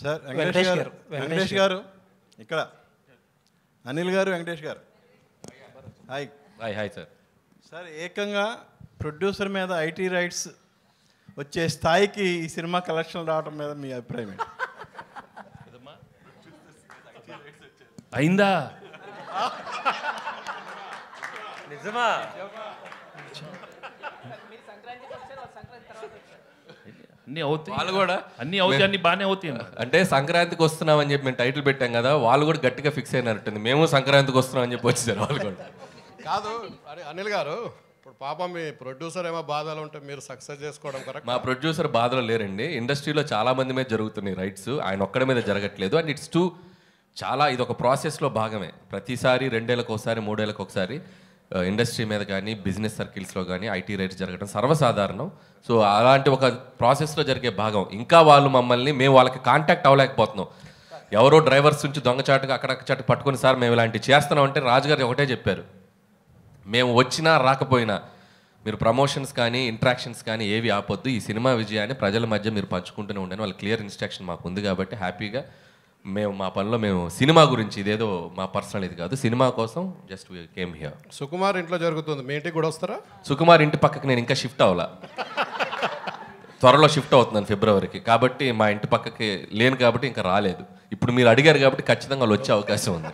Sir Venkatesh గారు ఇక్కడ, అనిల్ గారు, వెంకటేష్ గారు, hi. Hi hi sir. Sir ఏకంగా ప్రొడ్యూసర్ మీద ఐటీ రైట్స్ వచ్చే స్థాయికి ఈ సినిమా కలెక్షన్ రావడం మీద మీ అభిప్రాయం ఏంటి? అయిందా? నిజమా? అన్నీ అవుతాయి, వాళ్ళు కూడా అన్నీ అవుతాయి, అన్నీ బాగానే అవుతాయి. అంటే సంక్రాంతికి వస్తున్నామని చెప్పి మేము టైటిల్ పెట్టాం కదా, వాళ్ళు కూడా గట్టిగా ఫిక్స్ అయినట్టుంది. మేము సంక్రాంతికి వస్తున్నాం అని చెప్పి వచ్చేసారు వాళ్ళు కూడా. కాదు అరే అనిల్ గారు, ఇప్పుడు పాపం మీ ప్రొడ్యూసర్ ఏమో బాధలు ఉంటే మీరు సక్సెస్ చేసుకోవడం కరెక్ట్. మా ప్రొడ్యూసర్ బాధలో లేరండి. ఇండస్ట్రీలో చాలా మంది మీద జరుగుతున్నాయి రైట్స్, ఆయన ఒక్కడి మీద జరగట్లేదు. అండ్ ఇట్స్ టూ చాలా, ఇది ఒక ప్రాసెస్లో భాగమే. ప్రతిసారి 2 ఏళ్ళకి ఒకసారి 3 ఏళ్ళకి ఒకసారి ఇండస్ట్రీ మీద కానీ బిజినెస్ సర్కిల్స్లో కానీ ఐటీ రైట్స్ జరగడం సర్వసాధారణం. సో అలాంటి ఒక ప్రాసెస్లో జరిగే భాగం. ఇంకా వాళ్ళు మమ్మల్ని, మేము వాళ్ళకి కాంటాక్ట్ అవ్వలేకపోతున్నాం. ఎవరో డ్రైవర్స్ నుంచి దొంగచాటుగా అక్కడక్కడ పట్టుకుని సార్ మేము ఇలాంటివి చేస్తున్నాం అంటే రాజుగారు ఒకటే చెప్పారు, మేము వచ్చినా రాకపోయినా మీరు ప్రమోషన్స్ కానీ ఇంట్రాక్షన్స్ కానీ ఏవి ఆపొద్దు, ఈ సినిమా విజయాన్ని ప్రజల మధ్య మీరు పంచుకుంటూనే ఉండని వాళ్ళ క్లియర్ ఇన్స్ట్రక్షన్ మాకు ఉంది. కాబట్టి హ్యాపీగా మేము మా పనిలో మేము సినిమా గురించి, ఇదేదో మా పర్సనల్ ఇది కాదు, సినిమా కోసం just we came here. Sukumar ఇంట్లో జరుగుతుంది, మీ ఇంటికి కూడా వస్తారా? సుకుమార్ ఇంటి పక్కకి నేను ఇంకా షిఫ్ట్ అవ్వాలా, త్వరలో షిఫ్ట్ అవుతున్నాను ఫిబ్రవరికి. కాబట్టి మా ఇంటి పక్కకి లేను కాబట్టి ఇంకా రాలేదు. ఇప్పుడు మీరు అడిగారు కాబట్టి ఖచ్చితంగా వాళ్ళు వచ్చే అవకాశం ఉంది.